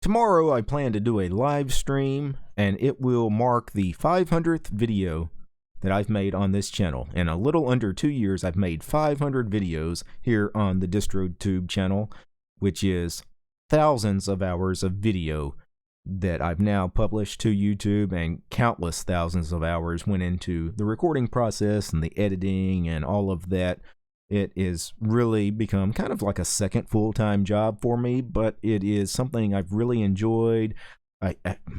Tomorrow I plan to do a live stream, and it will mark the 500th video that I've made on this channel. In a little under 2 years, I've made 500 videos here on the DistroTube channel, which is thousands of hours of video that I've now published to YouTube, and countless thousands of hours went into the recording process and the editing and all of that. It is really become kind of like a second full-time job for me, but it is something I've really enjoyed.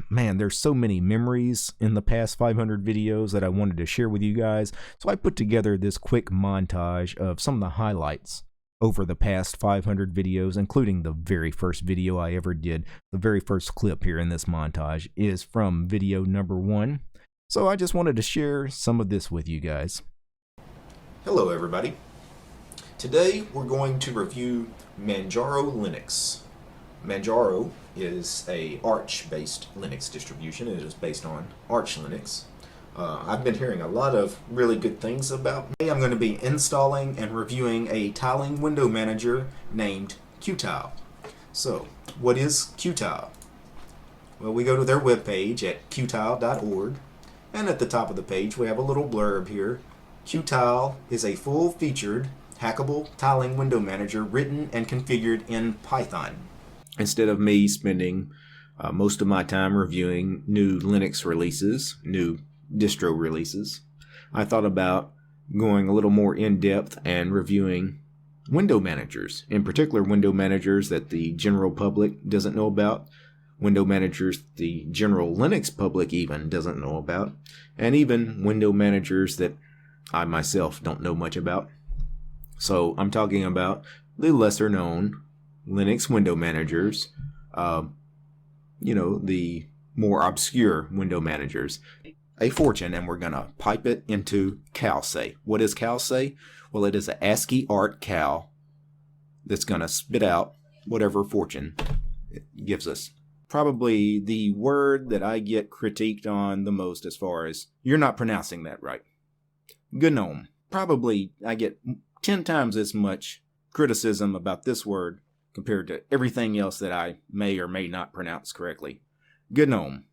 Man, there's so many memories in the past 500 videos that I wanted to share with you guys. So I put together this quick montage of some of the highlights over the past 500 videos, including the very first video I ever did. The very first clip here in this montage is from video number 1. So I just wanted to share some of this with you guys. Hello everybody. Today we're going to review Manjaro Linux. Manjaro is a Arch-based Linux distribution. It is based on Arch Linux. I've been hearing a lot of really good things about it. Today I'm going to be installing and reviewing a tiling window manager named Qtile. So, what is Qtile? Well, we go to their webpage at qtile.org, and at the top of the page we have a little blurb here. Qtile is a full-featured hackable tiling window manager written and configured in Python. Instead of me spending most of my time reviewing new Linux releases, new distro releases, I thought about going a little more in-depth and reviewing window managers, in particular window managers that the general public doesn't know about, window managers the general Linux public even doesn't know about, and even window managers that I myself don't know much about. So I'm talking about the lesser known Linux window managers, the more obscure window managers. A fortune, and we're going to pipe it into calc. What is calc? Well, it is an ASCII art cal that's going to spit out whatever fortune it gives us. Probably the word that I get critiqued on the most as far as, you're not pronouncing that right. GNOME. Probably I get 10 times as much criticism about this word compared to everything else that I may or may not pronounce correctly. GNOME.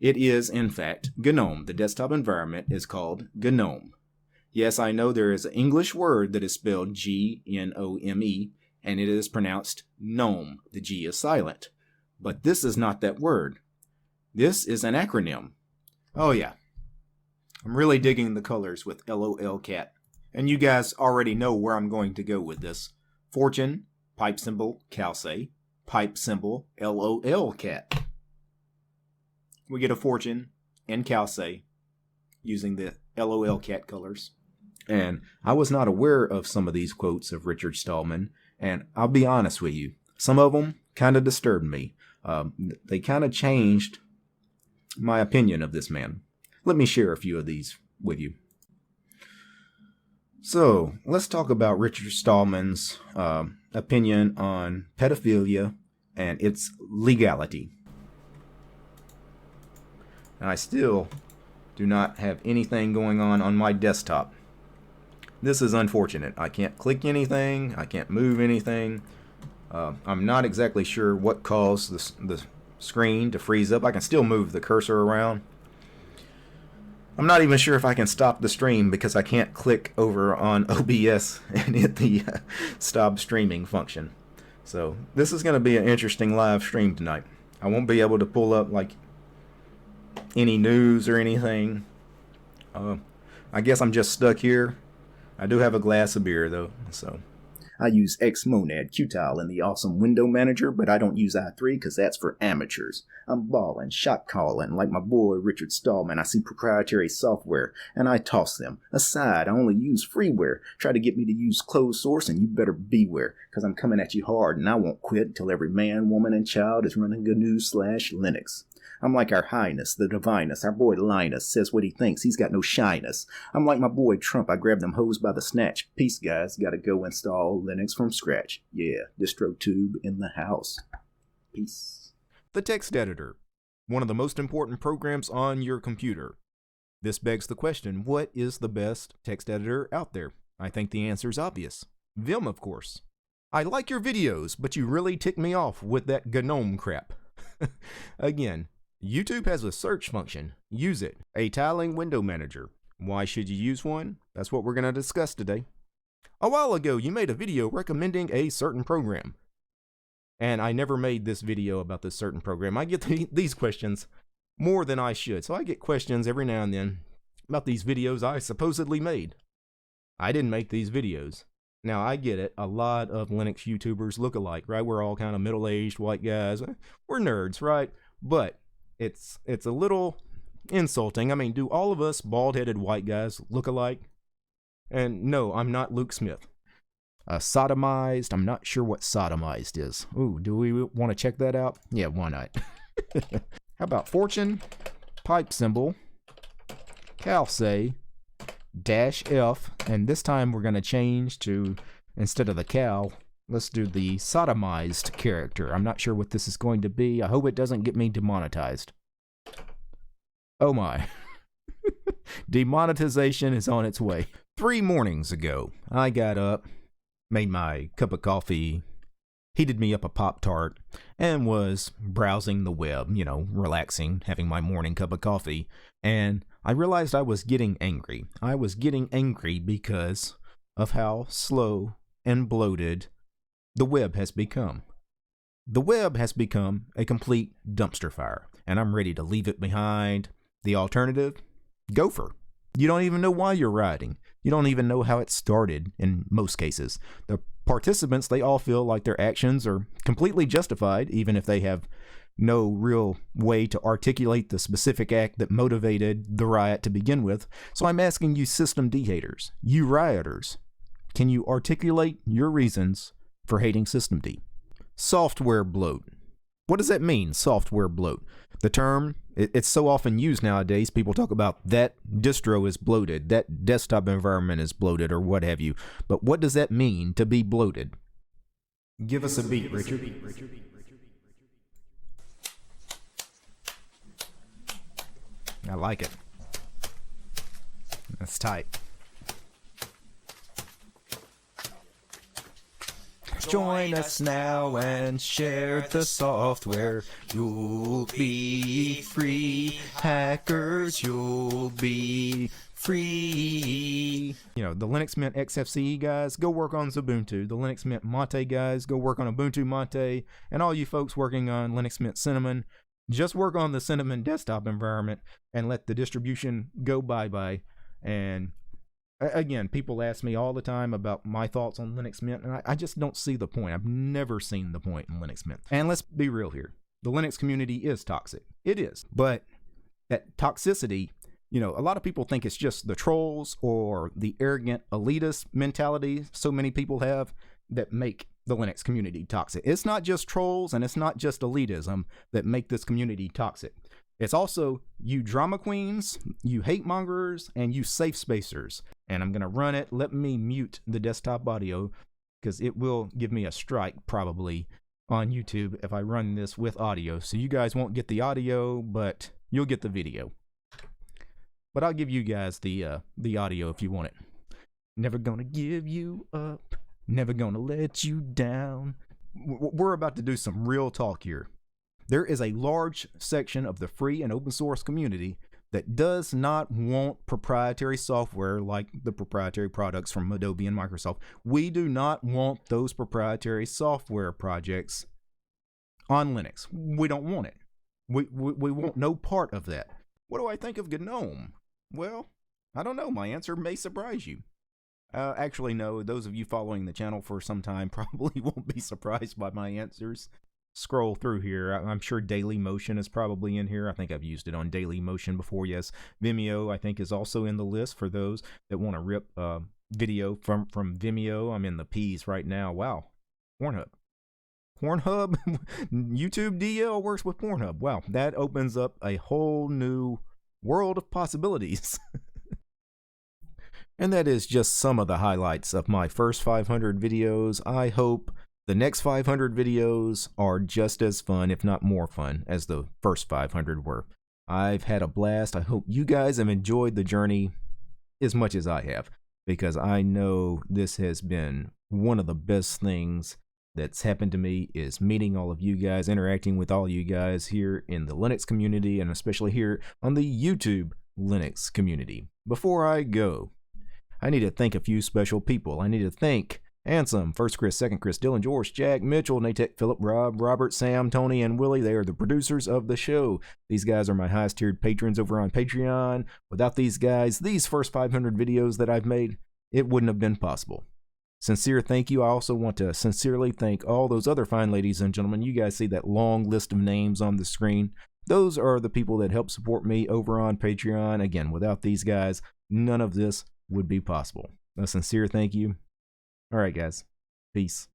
It is, in fact, GNOME. The desktop environment is called GNOME. Yes, I know there is an English word that is spelled G-N-O-M-E, and it is pronounced GNOME. The G is silent. But this is not that word. This is an acronym. Oh yeah. I'm really digging the colors with LOLCat. And you guys already know where I'm going to go with this. Fortune, pipe symbol, calc, pipe symbol, LOLCat. We get a fortune and calc using the LOLCat colors. And I was not aware of some of these quotes of Richard Stallman, and I'll be honest with you, some of them kind of disturbed me. They kind of changed my opinion of this man. Let me share a few of these with you. So, let's talk about Richard Stallman's opinion on pedophilia and its legality. I still do not have anything going on my desktop. This is unfortunate. I can't click anything. I can't move anything. I'm not exactly sure what caused the screen to freeze up. I can still move the cursor around. I'm not even sure if I can stop the stream because I can't click over on OBS and hit the stop streaming function. So this is going to be an interesting live stream tonight. I won't be able to pull up like any news or anything. I guess I'm just stuck here. I do have a glass of beer though, so. I use Xmonad Qtile in the awesome window manager, but I don't use i3 because that's for amateurs. I'm balling, shot calling, like my boy Richard Stallman. I see proprietary software, and I toss them aside. I only use freeware. Try to get me to use closed source, and you better beware, because I'm coming at you hard, and I won't quit until every man, woman, and child is running GNU/Linux. I'm like our highness, the divinest. Our boy Linus says what he thinks. He's got no shyness. I'm like my boy Trump. I grab them hoes by the snatch. Peace, guys. Gotta go install Linux from scratch. Yeah, DistroTube in the house. Peace. The text editor, one of the most important programs on your computer. This begs the question, what is the best text editor out there? I think the answer is obvious. Vim, of course. I like your videos, but you really tick me off with that GNOME crap. Again, YouTube has a search function. Use it. A tiling window manager. Why should you use one? That's what we're going to discuss today. A while ago, you made a video recommending a certain program. And I never made this video about this certain program. I get these questions more than I should. So I get questions every now and then about these videos I supposedly made. I didn't make these videos. Now, I get it. A lot of Linux YouTubers look alike, right? We're all kind of middle-aged white guys. We're nerds, right? But it's a little insulting. I mean, do all of us bald-headed white guys look alike? And no, I'm not Luke Smith. Sodomized, I'm not sure what sodomized is. Ooh, do we want to check that out? Yeah, why not? How about fortune, pipe symbol, calce, -F, and this time we're going to change to, instead of the cal, let's do the sodomized character. I'm not sure what this is going to be. I hope it doesn't get me demonetized. Oh my. Demonetization is on its way. 3 mornings ago, I got up, made my cup of coffee, heated me up a Pop-Tart, and was browsing the web, you know, relaxing, having my morning cup of coffee, and I realized I was getting angry. I was getting angry because of how slow and bloated the web has become. The web has become a complete dumpster fire, and I'm ready to leave it behind. The alternative? Gopher. You don't even know why you're riding. You don't even know how it started in most cases. The participants, they all feel like their actions are completely justified, even if they have no real way to articulate the specific act that motivated the riot to begin with. So I'm asking you System D haters, you rioters, can you articulate your reasons for hating System D? Software bloat. What does that mean, software bloat? The term, it's so often used nowadays. People talk about that distro is bloated, that desktop environment is bloated, or what have you. But what does that mean to be bloated? Give us a beat, Richard. I like it. That's tight. Join us now and share the software. You'll be free. Hackers, you'll be free. You know, the Linux Mint XFCE guys, go work on Ubuntu. The Linux Mint Mate guys, go work on Ubuntu Mate. And all you folks working on Linux Mint Cinnamon, just work on the Cinnamon desktop environment and let the distribution go bye-bye. And again, people ask me all the time about my thoughts on Linux Mint, and I just don't see the point. I've never seen the point in Linux Mint. And let's be real here. The Linux community is toxic. It is. But that toxicity, you know, a lot of people think it's just the trolls or the arrogant elitist mentality so many people have that make the Linux community toxic. It's not just trolls and it's not just elitism that make this community toxic. It's also you drama queens, you hate mongers, and you safe spacers. And I'm going to run it. Let me mute the desktop audio because it will give me a strike probably on YouTube if I run this with audio. So you guys won't get the audio, but you'll get the video. But I'll give you guys the audio if you want it. Never gonna give you up. Never gonna let you down. We're about to do some real talk here. There is a large section of the free and open source community that does not want proprietary software like the proprietary products from Adobe and Microsoft. We do not want those proprietary software projects on Linux. We don't want it. We want no part of that. What do I think of GNOME? Well, I don't know. My answer may surprise you. Actually, no. Those of you following the channel for some time probably won't be surprised by my answers. Scroll through here. I'm sure Dailymotion is probably in here. I think I've used it on Dailymotion before. Yes, Vimeo I think is also in the list for those that want to rip video from Vimeo. I'm in the P's right now. Wow. Pornhub. YouTube DL works with Pornhub. Wow, that opens up a whole new world of possibilities. And that is just some of the highlights of my first 500 videos. I hope the next 500 videos are just as fun, if not more fun, as the first 500 were. I've had a blast. I hope you guys have enjoyed the journey as much as I have, because I know this has been one of the best things that's happened to me is meeting all of you guys, interacting with all you guys here in the Linux community, and especially here on the YouTube Linux community. Before I go, I need to thank a few special people. I need to thank Ansem, First Chris, Second Chris, Dylan, George, Jack, Mitchell, Natek, Philip, Rob, Robert, Sam, Tony, and Willie. They are the producers of the show. These guys are my highest tiered patrons over on Patreon. Without these guys, these first 500 videos that I've made, it wouldn't have been possible. Sincere thank you. I also want to sincerely thank all those other fine ladies and gentlemen. You guys see that long list of names on the screen. Those are the people that help support me over on Patreon. Again, without these guys, none of this would be possible. A sincere thank you. All right, guys. Peace.